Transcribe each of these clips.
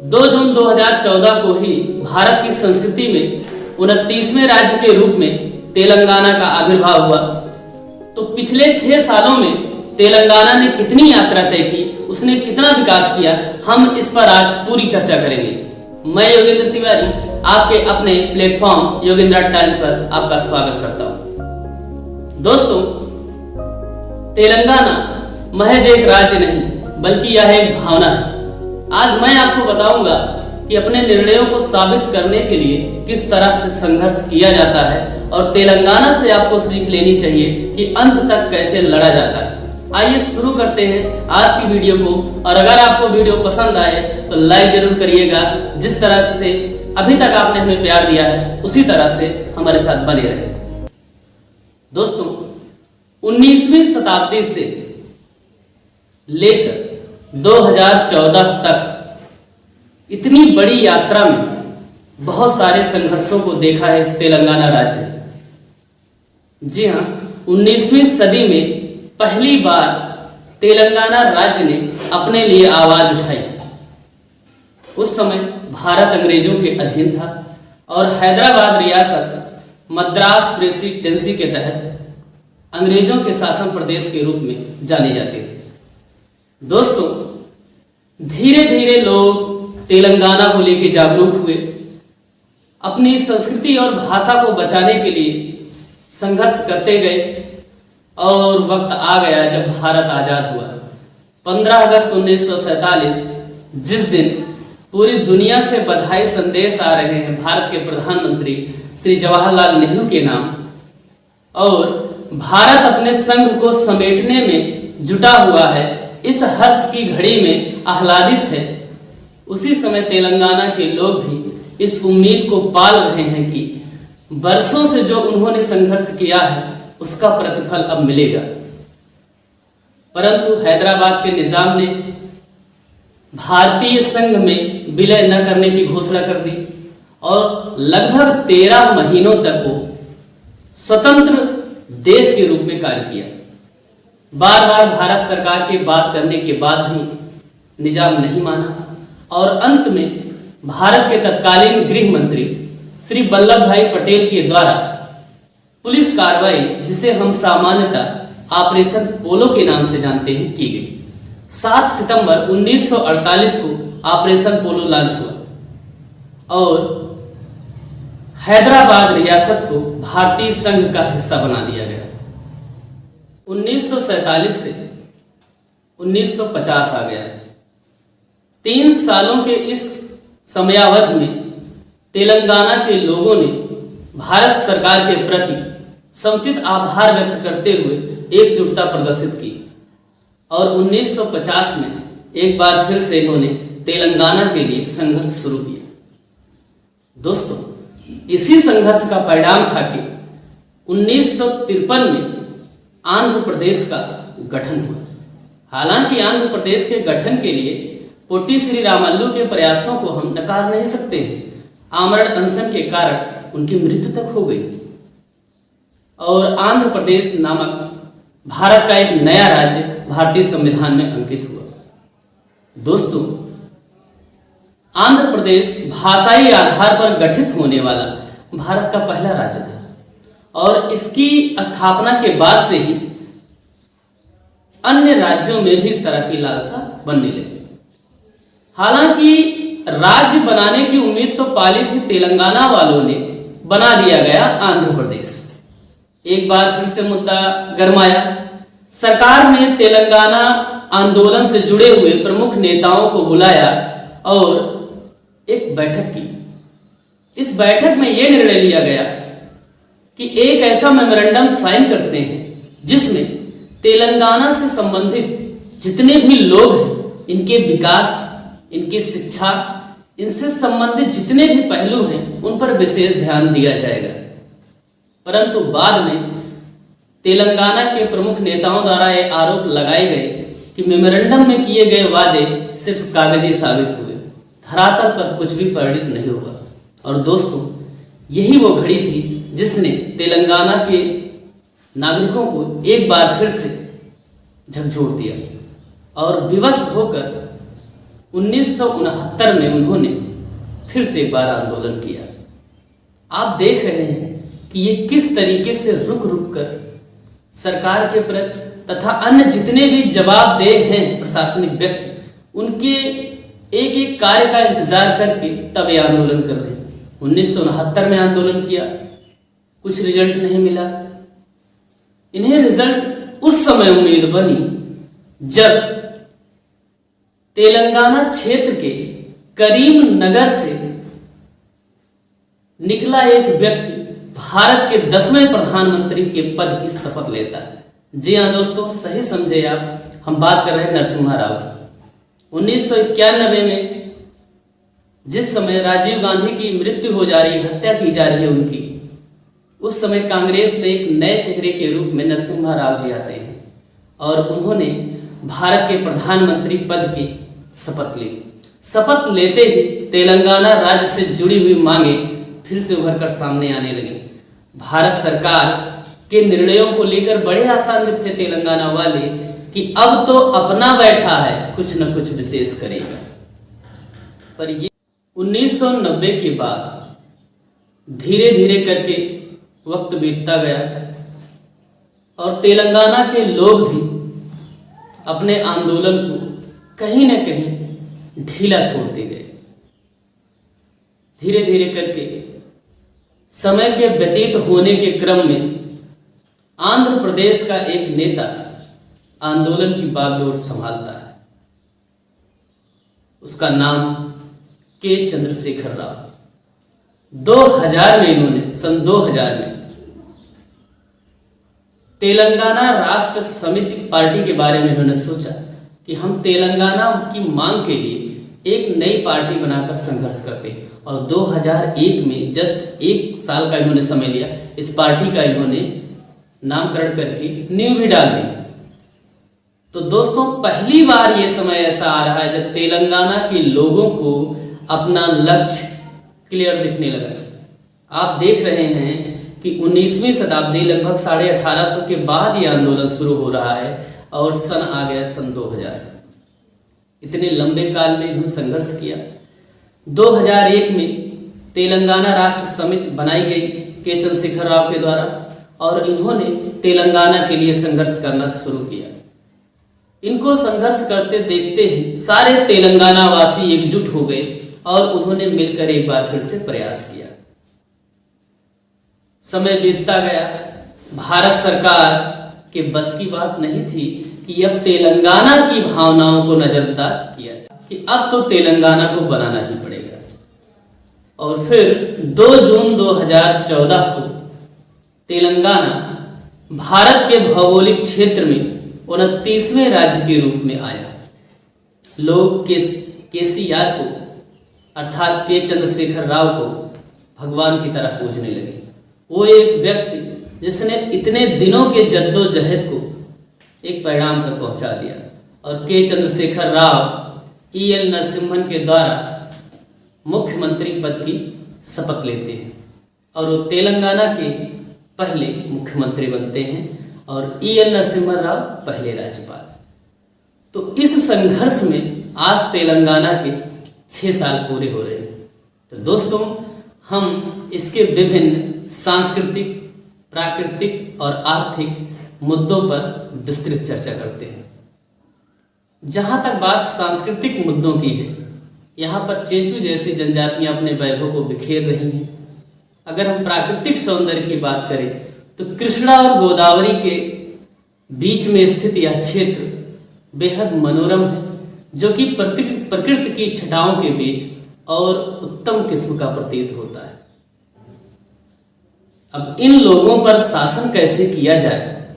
2 जून 2014 को ही भारत की संस्कृति में 29वें राज्य के रूप में तेलंगाना का आविर्भाव हुआ। तो पिछले 6 सालों में तेलंगाना ने कितनी यात्रा तय की, उसने कितना विकास किया, हम इस पर आज पूरी चर्चा करेंगे। मैं योगेंद्र तिवारी आपके अपने प्लेटफॉर्म योगेंद्र टाइम्स पर आपका स्वागत करता हूं। दोस्तों, तेलंगाना महज एक राज्य नहीं बल्कि यह एक भावना है। आज मैं आपको बताऊंगा कि अपने निर्णयों को साबित करने के लिए किस तरह से संघर्ष किया जाता है और तेलंगाना से आपको सीख लेनी चाहिए कि अंत तक कैसे लड़ा जाता है। आइए शुरू करते हैं आज की वीडियो को। और अगर आपको वीडियो पसंद आए तो लाइक जरूर करिएगा। जिस तरह से अभी तक आपने हमें प्यार दिया है उसी तरह से हमारे साथ बने रहे। दोस्तों, 19वीं शताब्दी से लेकर 2014 तक इतनी बड़ी यात्रा में बहुत सारे संघर्षों को देखा है इस तेलंगाना राज्य। जी हाँ, 19वीं सदी में पहली बार तेलंगाना राज्य ने अपने लिए आवाज उठाई। उस समय भारत अंग्रेजों के अधीन था और हैदराबाद रियासत मद्रास प्रेसिडेंसी के तहत अंग्रेजों के शासन प्रदेश के रूप में जानी जाती थी। दोस्तों, धीरे धीरे लोग तेलंगाना को लेकर जागरूक हुए, अपनी संस्कृति और भाषा को बचाने के लिए संघर्ष करते गए और वक्त आ गया जब भारत आजाद हुआ। 15 अगस्त 1947, जिस दिन पूरी दुनिया से बधाई संदेश आ रहे हैं भारत के प्रधानमंत्री श्री जवाहरलाल नेहरू के नाम, और भारत अपने संघ को समेटने में जुटा हुआ है, इस हर्ष की घड़ी में आह्लादित है, उसी समय तेलंगाना के लोग भी इस उम्मीद को पाल रहे हैं कि बरसों से जो उन्होंने संघर्ष किया है उसका प्रतिफल अब मिलेगा। परंतु हैदराबाद के निजाम ने भारतीय संघ में विलय न करने की घोषणा कर दी और लगभग 13 महीनों तक वो स्वतंत्र देश के रूप में कार्य किया। बार बार भारत सरकार के बात करने के बाद भी निजाम नहीं माना और अंत में भारत के तत्कालीन गृह मंत्री श्री वल्लभ भाई पटेल के द्वारा पुलिस कार्रवाई, जिसे हम सामान्यतः ऑपरेशन पोलो के नाम से जानते हैं, की गई। 7 सितंबर 1948 को ऑपरेशन पोलो लॉन्च हुआ और हैदराबाद रियासत को भारतीय संघ का हिस्सा बना दिया गया। 1947 से 1950 आ गया। 3 सालों के इस समयावधि में तेलंगाना के लोगों ने भारत सरकार के प्रति समुचित आभार व्यक्त करते हुए एकजुटता प्रदर्शित की और 1950 में एक बार फिर से इन्होंने तेलंगाना के लिए संघर्ष शुरू किया। दोस्तों, इसी संघर्ष का परिणाम था कि 1953 में आंध्र प्रदेश का गठन हुआ। हालांकि आंध्र प्रदेश के गठन के लिए पोटी श्री रामल्लू के प्रयासों को हम नकार नहीं सकते हैं। आमरण अनशन के कारण उनकी मृत्यु तक हो गई और आंध्र प्रदेश नामक भारत का एक नया राज्य भारतीय संविधान में अंकित हुआ। दोस्तों, आंध्र प्रदेश भाषाई आधार पर गठित होने वाला भारत का पहला राज्य था और इसकी स्थापना के बाद से ही अन्य राज्यों में भी इस तरह की लालसा बनने लगी। हालांकि राज्य बनाने की उम्मीद तो पाली थी तेलंगाना वालों ने, बना दिया गया आंध्र प्रदेश। एक बार फिर से मुद्दा गरमाया। सरकार ने तेलंगाना आंदोलन से जुड़े हुए प्रमुख नेताओं को बुलाया और एक बैठक की। इस बैठक में यह निर्णय लिया गया कि एक ऐसा मेमोरेंडम साइन करते हैं जिसमें तेलंगाना से संबंधित जितने भी लोग हैं, इनके विकास, इनकी शिक्षा, इनसे संबंधित जितने भी पहलू हैं उन पर विशेष ध्यान दिया जाएगा। परंतु बाद में तेलंगाना के प्रमुख नेताओं द्वारा ये आरोप लगाए गए कि मेमोरेंडम में किए गए वादे सिर्फ कागजी साबित हुए, धरातल पर कुछ भी परिणित नहीं हुआ। और दोस्तों, यही वो घड़ी थी जिसने तेलंगाना के नागरिकों को एक बार फिर से झकझोर दिया और विवश होकर 1969 में उन्होंने फिर से एक बार आंदोलन किया। आप देख रहे हैं कि ये किस तरीके से रुक रुक कर सरकार के प्रति तथा अन्य जितने भी जवाबदेह हैं प्रशासनिक व्यक्ति, उनके एक एक कार्य का इंतजार करके तब ये आंदोलन कर रहे हैं। 1969 में आंदोलन किया, कुछ रिजल्ट नहीं मिला। इन्हें रिजल्ट उस समय उम्मीद बनी जब तेलंगाना क्षेत्र के करीमनगर से निकला एक व्यक्ति भारत के 10वें प्रधानमंत्री के पद की शपथ लेता है। जी हाँ दोस्तों, सही समझे आप, हम बात कर रहे हैं नरसिम्हा राव की। 1991 में जिस समय राजीव गांधी की मृत्यु हो जा रही है, हत्या की जा रही है उनकी, उस समय कांग्रेस में एक नए चेहरे के रूप में नरसिम्हा राव जी आते हैं और उन्होंने भारत के प्रधानमंत्री पद की शपथ ली। शपथ लेते ही तेलंगाना राज्य से जुड़ी हुई मांगे फिर से उभर कर सामने आने लगी। भारत सरकार के निर्णयों को लेकर बड़े आशान्वित थे तेलंगाना वाले कि अब तो अपना बैठा है, कुछ न कुछ विशेष करेगा। पर ये 1990 के बाद धीरे धीरे करके वक्त बीतता गया और तेलंगाना के लोग भी अपने आंदोलन को कहीं न कहीं ढीला छोड़ते गए। धीरे धीरे करके समय के व्यतीत होने के क्रम में आंध्र प्रदेश का एक नेता आंदोलन की बागडोर संभालता है। उसका नाम के चंद्रशेखर राव। 2000 में इन्होंने सन 2000 में तेलंगाना राष्ट्र समिति पार्टी के बारे में इन्होंने सोचा कि हम तेलंगाना की मांग के लिए एक नई पार्टी बनाकर संघर्ष करते हैं। और 2001 में जस्ट एक साल का इन्होंने समय लिया, इस पार्टी का इन्होंने नामकरण करके नींव भी डाल दी। तो दोस्तों, पहली बार ये समय ऐसा आ रहा है जब तेलंगाना के लोगों को अपना लक्ष्य क्लियर दिखने लगा। आप देख रहे हैं कि 19वीं शताब्दी लगभग 1850 के बाद ये आंदोलन शुरू हो रहा है और सन आ गया सन 2000। इतने लंबे काल में इन्होंने संघर्ष किया। 2001 में तेलंगाना राष्ट्र समिति बनाई गई के चंद्रशेखर राव के द्वारा और इन्होंने तेलंगाना के लिए संघर्ष करना शुरू किया। इनको संघर्ष करते देखते ही सारे तेलंगाना वासी एकजुट हो गए और उन्होंने मिलकर एक बार फिर से प्रयास किया। समय बीतता गया, भारत सरकार के बस की बात नहीं थी कि अब तेलंगाना की भावनाओं को नजरअंदाज किया जाए, कि अब तो तेलंगाना को बनाना ही पड़ेगा। और फिर 2 जून 2014 को तेलंगाना भारत के भौगोलिक क्षेत्र में 29वें राज्य के रूप में आया। लोग केसीआर को अर्थात के चंद्रशेखर राव को भगवान की तरह पूजने लगे। वो एक व्यक्ति जिसने इतने दिनों के जद्दोजहद को एक परिणाम तक पहुंचा दिया। और के चंद्रशेखर राव ईएल नरसिम्हन के द्वारा मुख्यमंत्री पद की शपथ लेते हैं और वो तेलंगाना के पहले मुख्यमंत्री बनते हैं और ईएल नरसिम्हा राव पहले राज्यपाल। तो इस संघर्ष में आज तेलंगाना के 6 साल पूरे हो रहे हैं। तो दोस्तों, हम इसके विभिन्न सांस्कृतिक, प्राकृतिक और आर्थिक मुद्दों पर विस्तृत चर्चा करते हैं। जहाँ तक बात सांस्कृतिक मुद्दों की है, यहाँ पर चेंचू जैसी जनजातियाँ अपने वैभव को बिखेर रही हैं। अगर हम प्राकृतिक सौंदर्य की बात करें तो कृष्णा और गोदावरी के बीच में स्थित यह क्षेत्र बेहद मनोरम है, जो कि प्रकृति की छटाओं के बीच और उत्तम किस्म का प्रतीत होता है। अब इन लोगों पर शासन कैसे किया जाए,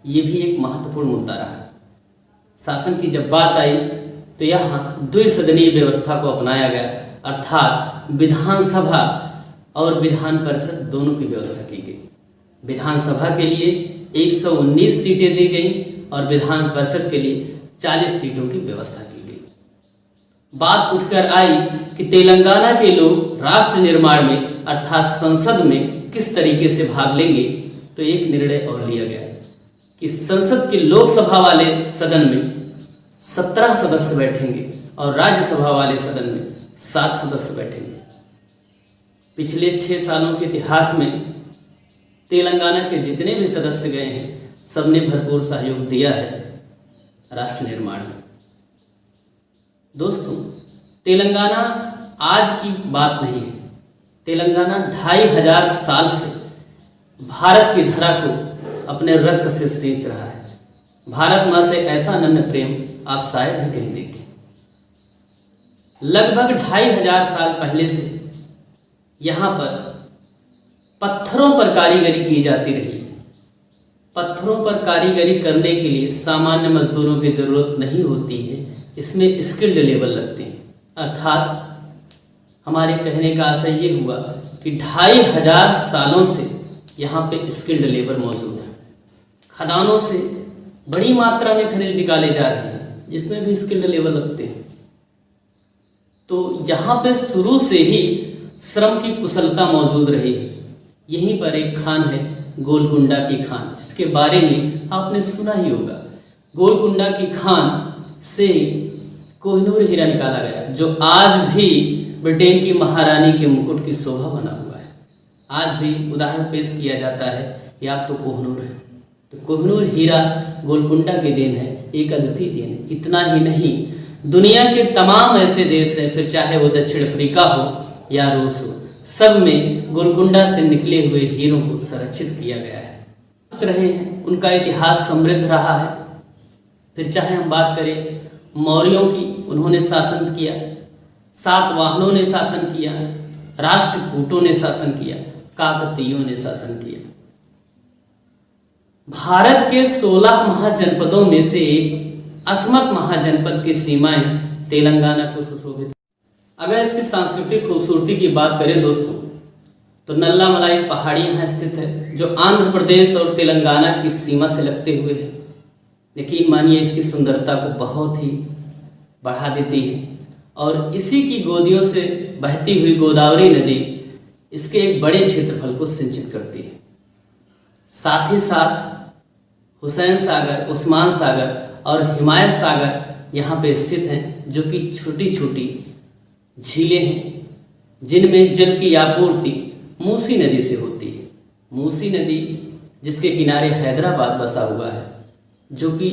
ये भी एक महत्वपूर्ण मुद्दा रहा। शासन की जब बात आई तो यहाँ द्विसदनीय व्यवस्था को अपनाया गया, अर्थात विधानसभा और विधान परिषद दोनों की व्यवस्था की गई। विधानसभा के लिए 119 सीटें दी गई और विधान परिषद के लिए 40 सीटों की व्यवस्था की गई। बात उठकर आई कि तेलंगाना के लोग राष्ट्र निर्माण में अर्थात संसद में किस तरीके से भाग लेंगे। तो एक निर्णय और लिया गया कि संसद के लोकसभा वाले सदन में 17 सदस्य बैठेंगे और राज्यसभा वाले सदन में 7 सदस्य बैठेंगे। पिछले 6 सालों के इतिहास में तेलंगाना के जितने भी सदस्य गए हैं सबने भरपूर सहयोग दिया है राष्ट्र निर्माण में। दोस्तों, तेलंगाना आज की बात नहीं है। तेलंगाना 2500 साल से भारत की धरा को अपने रक्त से सींच रहा है। भारत माँ से ऐसा अनन्य प्रेम आप शायद ही कहीं देखें। लगभग 2500 साल पहले से यहाँ पर पत्थरों पर कारीगरी की जाती रही है। पत्थरों पर कारीगरी करने के लिए सामान्य मजदूरों की ज़रूरत नहीं होती है, इसमें स्किल्ड लेबर लगते हैं। अर्थात हमारे कहने का आशय ये हुआ कि 2500 सालों से यहाँ पे स्किल्ड लेबर मौजूद है। खदानों से बड़ी मात्रा में खनिज निकाले जा रहे हैं जिसमें भी स्किल्ड लेबर लगते हैं। तो यहाँ पे शुरू से ही श्रम की कुशलता मौजूद रही है। यहीं पर एक खान है गोलकुंडा की खान, जिसके बारे में आपने सुना ही होगा। गोलकुंडा की खान से कोहिनूर हीरा निकाला गया, जो आज भी ब्रिटेन की महारानी के मुकुट की शोभा बना हुआ है। आज भी उदाहरण पेश किया जाता है, या तो कोहिनूर है। तो कोहिनूर हीरा गोलकुंडा की देन है, एक अद्वितीय देन है। इतना ही नहीं, दुनिया के तमाम ऐसे देश हैं, फिर चाहे वो दक्षिण अफ्रीका हो या रूस हो, सब में गोलकुंडा से निकले हुए हीरों को संरक्षित किया गया है। रहे हैं, उनका इतिहास समृद्ध रहा है। फिर चाहे हम बात करें मौर्यों की, उन्होंने शासन किया, सातवाहनों ने शासन किया, राष्ट्रकूटों ने शासन किया, काकतीयों ने शासन किया। भारत के 16 महाजनपदों में से एक अस्मक महाजनपद की सीमाएं तेलंगाना को सुशोभित। अगर इसकी सांस्कृतिक खूबसूरती की बात करें दोस्तों, तो नल्लामलाई पहाड़ी यहाँ स्थित है, जो आंध्र प्रदेश और तेलंगाना की सीमा से लगते हुए है। यकीन मानिए इसकी सुंदरता को बहुत ही बढ़ा देती है। और इसी की गोदियों से बहती हुई गोदावरी नदी इसके एक बड़े क्षेत्रफल को सिंचित करती है। साथ ही साथ हुसैन सागर, उस्मान सागर और हिमायत सागर यहाँ पे स्थित हैं, जो कि छोटी छोटी झीलें हैं, जिनमें जल की आपूर्ति मूसी नदी से होती है। मूसी नदी जिसके किनारे हैदराबाद बसा हुआ है, जो कि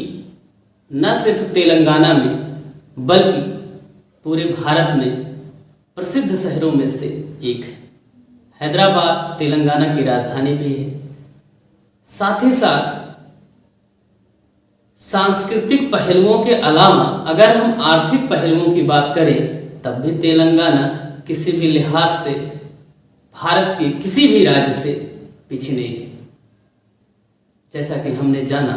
न सिर्फ तेलंगाना में बल्कि पूरे भारत में प्रसिद्ध शहरों में से एक है। हैदराबाद तेलंगाना की राजधानी भी है। साथ ही साथ सांस्कृतिक पहलुओं के अलावा अगर हम आर्थिक पहलुओं की बात करें, तब भी तेलंगाना किसी भी लिहाज से भारत के किसी भी राज्य से पीछे नहीं है। जैसा कि हमने जाना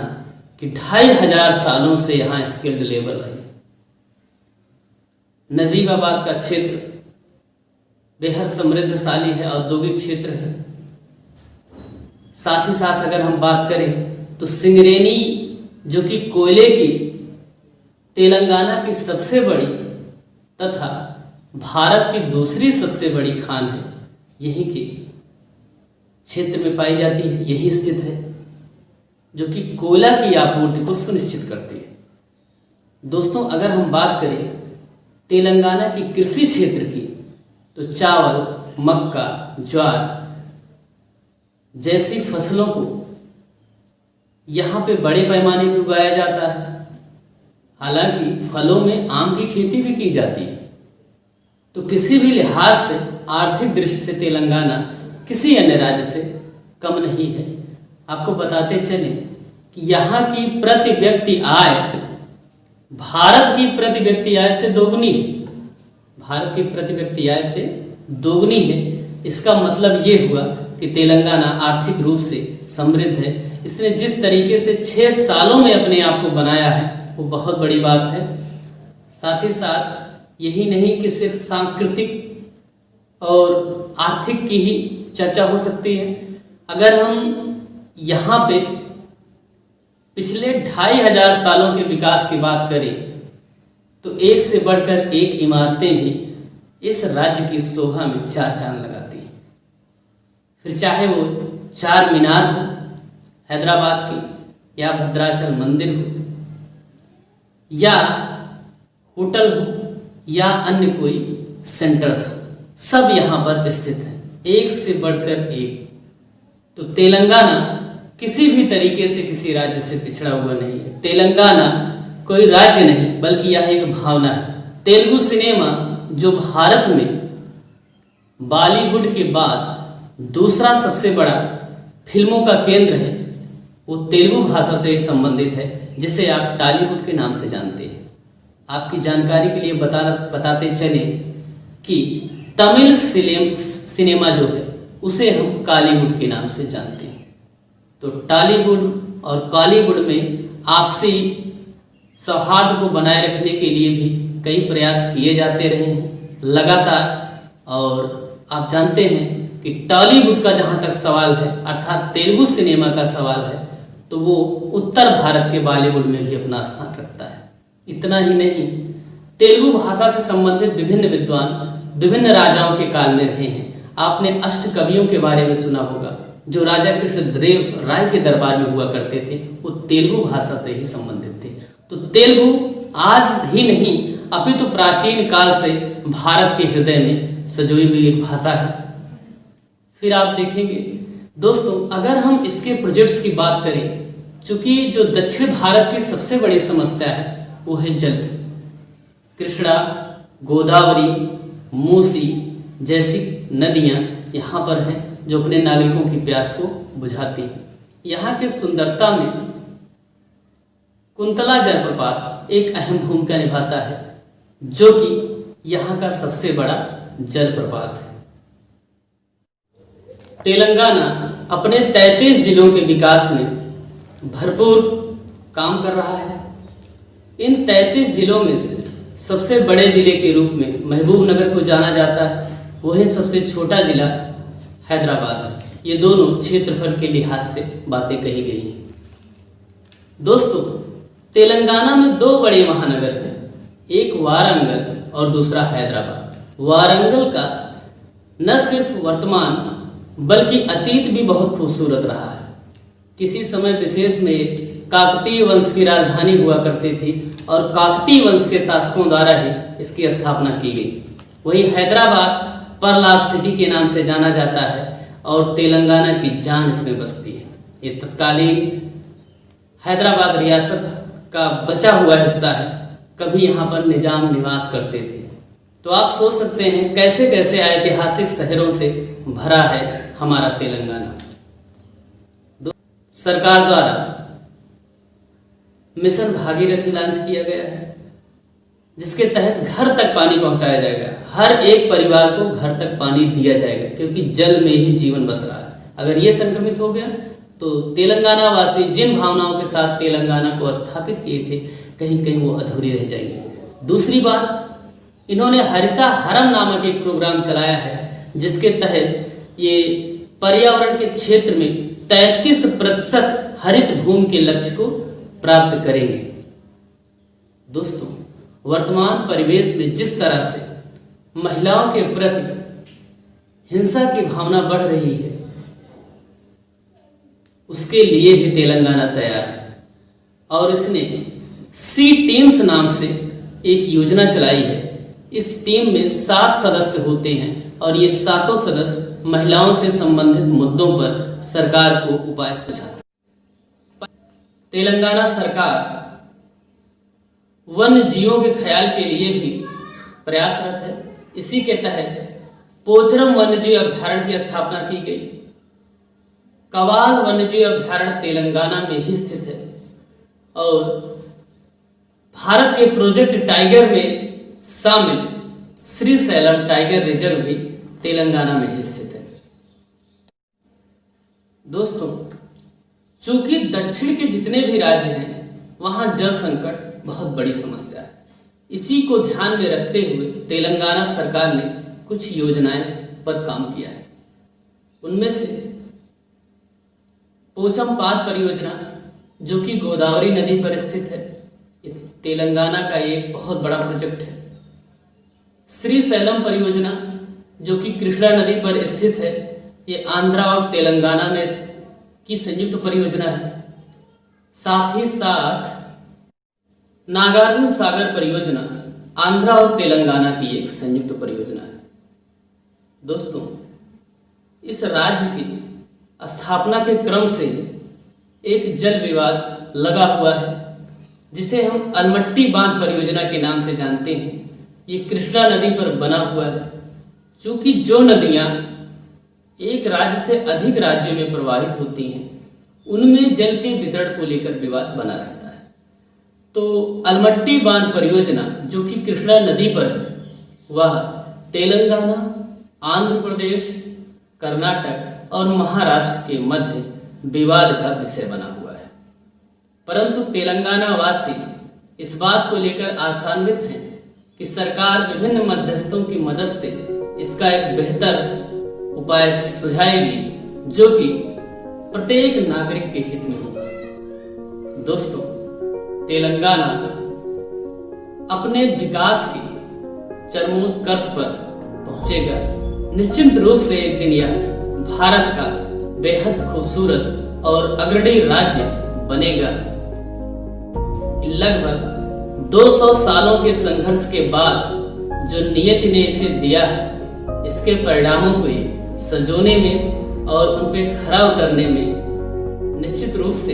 कि 2500 सालों से यहाँ स्किल्ड लेबर रही। नजीबाबाद का क्षेत्र बेहद समृद्धशाली है, औद्योगिक क्षेत्र है। साथ ही साथ अगर हम बात करें तो सिंगरेनी, जो कि कोयले की तेलंगाना की सबसे बड़ी तथा भारत की दूसरी सबसे बड़ी खान है, यहीं के क्षेत्र में पाई जाती है, यही स्थित है, जो कि कोयला की आपूर्ति को सुनिश्चित करती है। दोस्तों, अगर हम बात करें तेलंगाना की कृषि क्षेत्र की, तो चावल, मक्का, ज्वार जैसी फसलों को यहाँ पे बड़े पैमाने पर उगाया जाता है। हालांकि फलों में आम की खेती भी की जाती है। तो किसी भी लिहाज से आर्थिक दृष्टि से तेलंगाना किसी अन्य राज्य से कम नहीं है। आपको बताते चलें कि यहाँ की प्रति व्यक्ति आय भारत की प्रति व्यक्ति आय से दोगुनी है। भारत की प्रति व्यक्ति आय से दोगुनी है। इसका मतलब ये हुआ कि तेलंगाना आर्थिक रूप से समृद्ध है। इसने जिस तरीके से 6 सालों में अपने आप को बनाया है, वो बहुत बड़ी बात है। साथ ही साथ यही नहीं कि सिर्फ सांस्कृतिक और आर्थिक की ही चर्चा हो सकती है। अगर हम यहाँ पे पिछले 2500 सालों के विकास की बात करें, तो एक से बढ़कर एक इमारतें भी इस राज्य की शोभा में 4 चांद लगाती हैं। फिर चाहे वो 4 मीनार हो हैदराबाद की, या भद्राचल मंदिर हो, या होटल हो, या अन्य कोई सेंटर्स हो, सब यहाँ पर स्थित हैं, एक से बढ़कर एक। तो तेलंगाना किसी भी तरीके से किसी राज्य से पिछड़ा हुआ नहीं है। तेलंगाना कोई राज्य नहीं बल्कि यह एक भावना है। तेलुगु सिनेमा जो भारत में बॉलीवुड के बाद दूसरा सबसे बड़ा फिल्मों का केंद्र है, वो तेलुगु भाषा से संबंधित है, जिसे आप टॉलीवुड के नाम से जानते हैं। आपकी जानकारी के लिए बताते चले कि तमिल सिनेमा जो है उसे हम कॉलीवुड के नाम से जानते हैं। तो टॉलीवुड और कॉलीवुड में आपसी सौहार्द को बनाए रखने के लिए भी कई प्रयास किए जाते रहे हैं लगातार। और आप जानते हैं कि टॉलीवुड का जहाँ तक सवाल है, अर्थात तेलुगु सिनेमा का सवाल है, तो वो उत्तर भारत के बॉलीवुड में भी अपना स्थान रखता है। इतना ही नहीं, तेलुगु भाषा से संबंधित विभिन्न विद्वान विभिन्न राजाओं के काल में रहे हैं। आपने अष्टकवियों के बारे में सुना होगा, जो राजा कृष्णदेव राय के दरबार में हुआ करते थे, वो तेलुगु भाषा से ही संबंधित थे। तो तेलुगु आज ही नहीं अपितु प्राचीन काल से भारत के हृदय में सजोई हुई एक भाषा है। फिर आप देखेंगे दोस्तों, अगर हम इसके प्रोजेक्ट्स की बात करें, चूंकि जो दक्षिण भारत की सबसे बड़ी समस्या है वो है जल की। कृष्णा, गोदावरी, मूसी जैसी नदियाँ यहाँ पर हैं जो अपने नागरिकों की प्यास को बुझाती हैं। यहाँ की सुंदरता में कुंतला जलप्रपात एक अहम भूमिका निभाता है, जो कि यहाँ का सबसे बड़ा जलप्रपात है। तेलंगाना अपने 33 जिलों के विकास में भरपूर काम कर रहा है। इन 33 जिलों में से सबसे बड़े जिले के रूप में महबूबनगर को जाना जाता है, वहीं सबसे छोटा जिला हैदराबाद है। ये दोनों क्षेत्रफल के लिहाज से बातें कही गई हैं। दोस्तों, तेलंगाना में 2 बड़े महानगर हैं, एक वारंगल और दूसरा हैदराबाद। वारंगल का न सिर्फ वर्तमान बल्कि अतीत भी बहुत खूबसूरत रहा है। किसी समय विशेष में काकतीय वंश की राजधानी हुआ करती थी और काकतीय वंश के शासकों द्वारा ही इसकी स्थापना की गई। वही हैदराबाद पर्ल ऑफ सिटी के नाम से जाना जाता है और तेलंगाना की जान इसमें बसती है। ये तत्कालीन हैदराबाद रियासत का बचा हुआ हिस्सा है। कभी यहाँ पर निजाम निवास करते थे। तो आप सोच सकते हैं कैसे कैसे ऐतिहासिक शहरों से भरा है हमारा तेलंगाना। सरकार द्वारा मिशन भागीरथी लॉन्च किया गया है, जिसके तहत घर तक पानी पहुंचाया जाएगा। हर एक परिवार को घर तक पानी दिया जाएगा, क्योंकि जल में ही जीवन बस रहा है। अगर ये संक्रमित हो गया तो तेलंगाना वासी जिन भावनाओं के साथ तेलंगाना को स्थापित किए थे, कहीं कहीं वो अधूरी रह जाएंगे। दूसरी बात, इन्होंने हरिता हरम नामक एक प्रोग्राम चलाया है, जिसके तहत ये पर्यावरण के क्षेत्र में 33% हरित भूमि के लक्ष्य को प्राप्त करेंगे। दोस्तों, वर्तमान परिवेश में जिस तरह से महिलाओं के प्रति हिंसा की भावना बढ़ रही है, उसके लिए भी तेलंगाना तैयार है और इसने सी टीम्स नाम से एक योजना चलाई है। इस टीम में 7 सदस्य होते हैं और ये 7 सदस्य महिलाओं से संबंधित मुद्दों पर सरकार को उपाय सुझाते हैं। तेलंगाना सरकार वन्य जीवों के ख्याल के लिए भी प्रयासरत है। इसी के तहत पोचरम वन्यजीव अभ्यारण्य की स्थापना की गई। कवाल वन्यजीव अभ्यारण्य तेलंगाना में ही स्थित है और भारत के प्रोजेक्ट टाइगर में शामिल श्रीशैलम टाइगर रिजर्व भी तेलंगाना में ही स्थित है। दोस्तों, चूंकि दक्षिण के जितने भी राज्य हैं वहां जल संकट बहुत बड़ी समस्या है। इसी को ध्यान में रखते हुए तेलंगाना सरकार ने कुछ योजनाएं पर काम किया है। उनमें से पोचमपाद परियोजना, जो कि गोदावरी नदी पर स्थित है, ये तेलंगाना का एक बहुत बड़ा प्रोजेक्ट है। श्रीशैलम परियोजना, जो कि कृष्णा नदी पर स्थित है, ये आंध्रा और तेलंगाना में की संयुक्त परियोजना है। साथ ही साथ नागार्जुन सागर परियोजना आंध्रा और तेलंगाना की एक संयुक्त परियोजना है। दोस्तों, इस राज्य की स्थापना के क्रम से एक जल विवाद लगा हुआ है, जिसे हम अलमट्टी बांध परियोजना के नाम से जानते हैं। ये कृष्णा नदी पर बना हुआ है, चूंकि जो नदियां एक राज्य से अधिक राज्यों में प्रवाहित होती हैं, उनमें जल के वितरण को लेकर विवाद बना रहता है। तो अलमट्टी बांध परियोजना जो कि कृष्णा नदी पर है, वह तेलंगाना, आंध्र प्रदेश, कर्नाटक और महाराष्ट्र के मध्य विवाद का विषय बना हुआ है। परंतु तेलंगाना वासी इस बात को लेकर आशान्वित हैं कि सरकार विभिन्न मध्यस्थों की मदद से इसका एक बेहतर उपाय सुझाएगी, जो कि प्रत्येक नागरिक के हित में होगा। दोस्तों, तेलंगाना अपने विकास के चरमोत्कर्ष पर पहुंचेगा। निश्चित रूप से एक दिन यह भारत का बेहद खूबसूरत और अग्रणी राज्य बनेगा। लगभग 200 सालों के संघर्ष के बाद जो नियति ने इसे दिया है, इसके परिणामों को संजोने में और उन पे खरा उतरने में निश्चित रूप से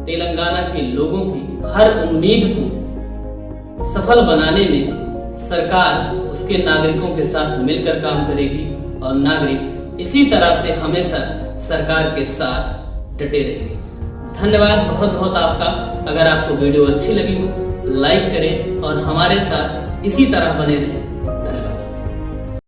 तेलंगाना के लोगों की हर उम्मीद को सफल बनाने में सरकार उसके नागरिकों के साथ मिलकर काम करेगी और नागरिक इसी तरह से हमेशा सरकार के साथ डटे रहेंगे। धन्यवाद बहुत बहुत आपका। अगर आपको वीडियो अच्छी लगी हो, लाइक करें और हमारे साथ इसी तरह बने रहें।